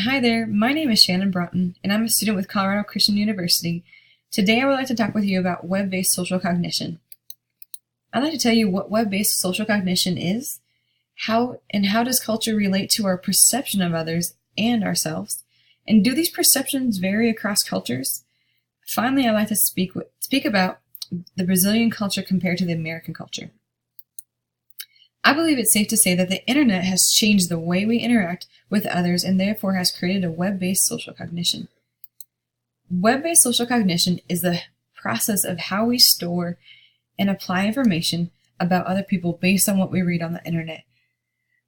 Hi there, my name is Shannon Broughton, and I'm a student with Colorado Christian University. Today I would like to talk with you about web-based social cognition. I'd like to tell you what web-based social cognition is, how does culture relate to our perception of others and ourselves, and do these perceptions vary across cultures? Finally, I'd like to speak about the Brazilian culture compared to the American culture. I believe it's safe to say that the internet has changed the way we interact with others and therefore has created a web-based social cognition. Web-based social cognition is the process of how we store and apply information about other people based on what we read on the internet.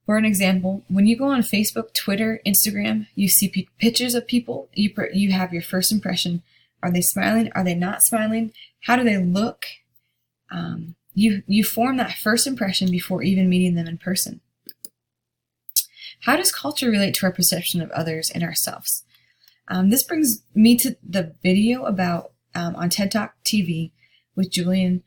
For an example, when you go on Facebook, Twitter, Instagram, you see pictures of people, you have your first impression. Are they smiling? Are they not smiling? How do they look? You form that first impression before even meeting them in person. How does culture relate to our perception of others and ourselves? This brings me to the video about on TED Talk TV with Julian.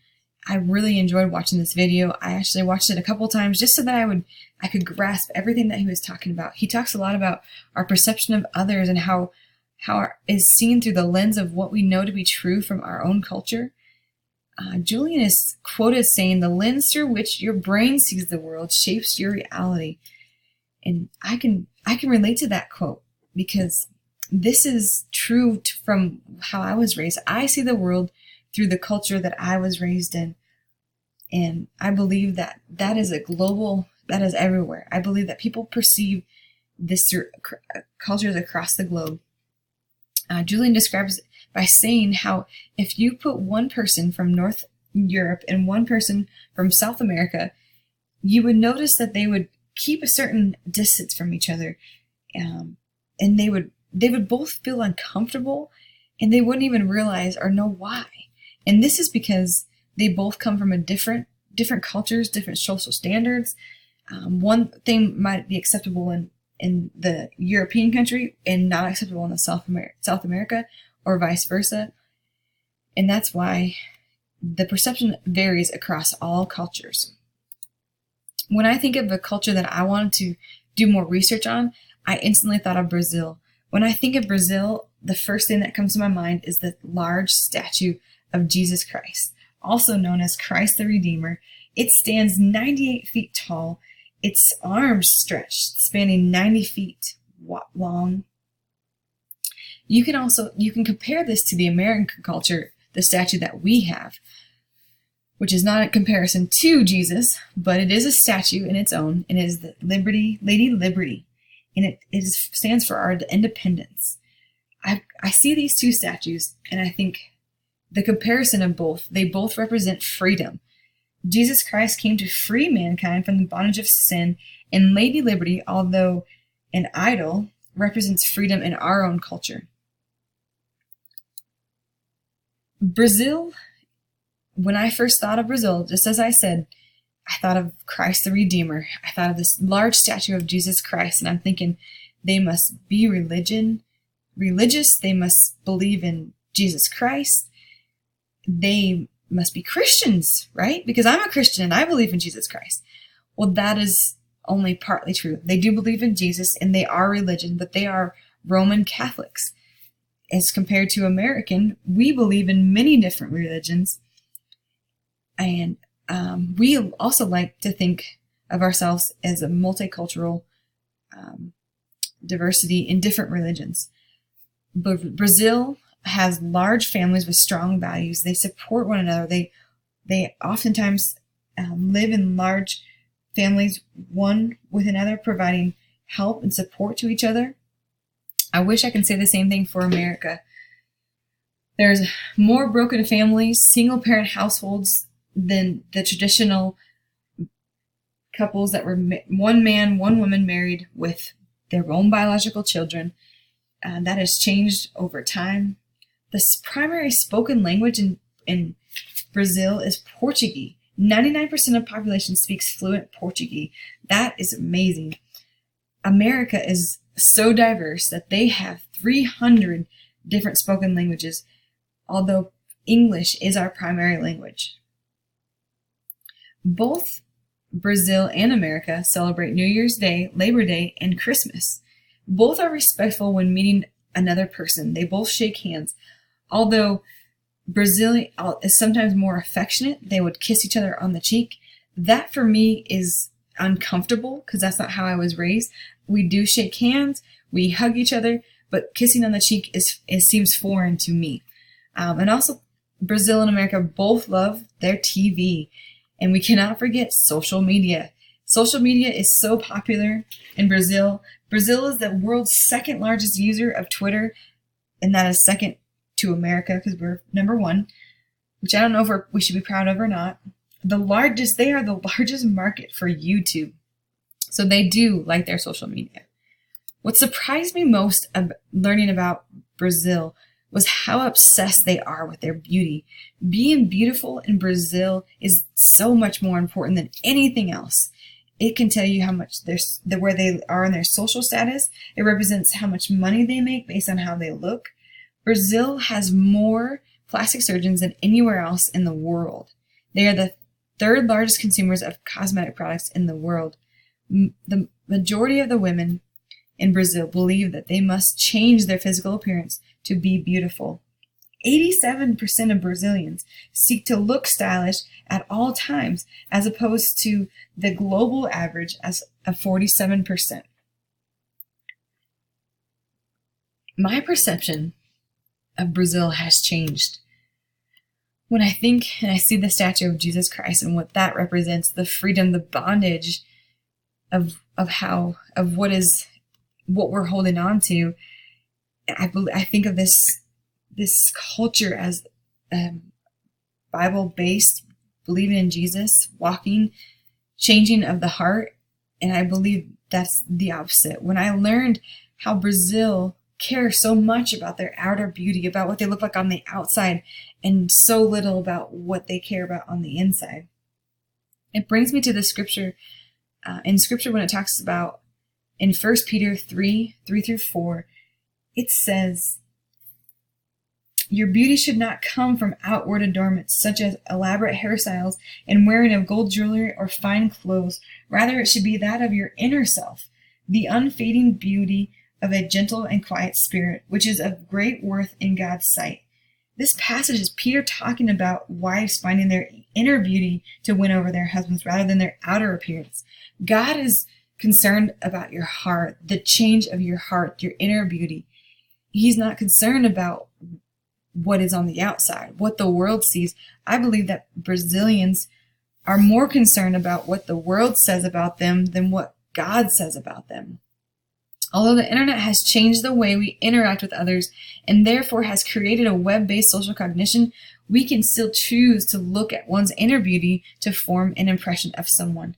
I really enjoyed watching this video. I actually watched it a couple times just so that I could grasp everything that he was talking about. He talks a lot about our perception of others and how it is seen through the lens of what we know to be true from our own culture. Julian is quoted saying, "The lens through which your brain sees the world shapes your reality." And I can relate to that quote because this is true from how I was raised. I see the world through the culture that I was raised in. And I believe that is that is everywhere. I believe that people perceive this through cultures across the globe. Julian describes it by saying how if you put one person from North Europe and one person from South America, you would notice that they would keep a certain distance from each other, and they would both feel uncomfortable, and they wouldn't even realize or know why. And this is because they both come from different cultures, different social standards. One thing might be acceptable in the European country and not acceptable in the South America, or vice versa. And that's why the perception varies across all cultures. When I think of a culture that I wanted to do more research on, I instantly thought of Brazil. When I think of Brazil, the first thing that comes to my mind is the large statue of Jesus Christ, also known as Christ the Redeemer. It stands 98 feet tall, its arms stretched, spanning 90 feet long. You can compare this to the American culture, the statue that we have, which is not a comparison to Jesus, but it is a statue in its own, and it is the Lady Liberty, and it stands for our independence. I see these two statues, and I think the comparison of both, they both represent freedom. Jesus Christ came to free mankind from the bondage of sin, and Lady Liberty, although an idol, represents freedom in our own culture. Brazil, when I first thought of Brazil, just as I said, I thought of Christ the Redeemer. I thought of this large statue of Jesus Christ, and I'm thinking they must be religious, they must believe in Jesus Christ, they must be Christians, right? Because I'm a Christian and I believe in Jesus Christ. Well, that is only partly true. They do believe in Jesus and they are religion, but they are Roman Catholics. As compared to American, we believe in many different religions, and we also like to think of ourselves as a multicultural diversity in different religions. But Brazil has large families with strong values. They support one another. They oftentimes live in large families, one with another, providing help and support to each other. I wish I could say the same thing for America. There's more broken families, single-parent households than the traditional couples that were one man, one woman married with their own biological children. That has changed over time. The primary spoken language in Brazil is Portuguese. 99% of the population speaks fluent Portuguese. That is amazing. America is so diverse that they have 300 different spoken languages, although English is our primary language. Both Brazil and America celebrate New Year's Day, Labor Day, and Christmas. Both are respectful when meeting another person. They both shake hands. Although Brazil is sometimes more affectionate, they would kiss each other on the cheek. That for me is uncomfortable because that's not how I was raised. We do shake hands, we hug each other, but kissing on the cheek seems foreign to me. And also, Brazil and America both love their TV, and we cannot forget social media. Social media is so popular in Brazil. Brazil is the world's second largest user of Twitter, and that is second to America because we're number one, which I don't know if we should be proud of or not. They are the largest market for YouTube. So they do like their social media. What surprised me most of learning about Brazil was how obsessed they are with their beauty. Being beautiful in Brazil is so much more important than anything else. It can tell you how much where they are in their social status. It represents how much money they make based on how they look. Brazil has more plastic surgeons than anywhere else in the world. They are the third largest consumers of cosmetic products in the world. The majority of the women in Brazil believe that they must change their physical appearance to be beautiful. 87% of Brazilians seek to look stylish at all times, as opposed to the global average of 47%. My perception of Brazil has changed. When I think and I see the statue of Jesus Christ and what that represents, the freedom, the bondage of what we're holding on to, I think of this culture as Bible-based, believing in Jesus, walking, changing of the heart, and I believe that's the opposite. When I learned how Brazil cares so much about their outer beauty, about what they look like on the outside, and so little about what they care about on the inside, it brings me to the scripture, in scripture when it talks about in 1 Peter 3:3-4, it says, "Your beauty should not come from outward adornments, such as elaborate hairstyles and wearing of gold jewelry or fine clothes. Rather, it should be that of your inner self, the unfading beauty of a gentle and quiet spirit, which is of great worth in God's sight." This passage is Peter talking about wives finding their inner beauty to win over their husbands rather than their outer appearance. God is concerned about your heart, the change of your heart, your inner beauty. He's not concerned about what is on the outside, what the world sees. I believe that Brazilians are more concerned about what the world says about them than what God says about them. Although the internet has changed the way we interact with others and therefore has created a web-based social cognition, we can still choose to look at one's inner beauty to form an impression of someone.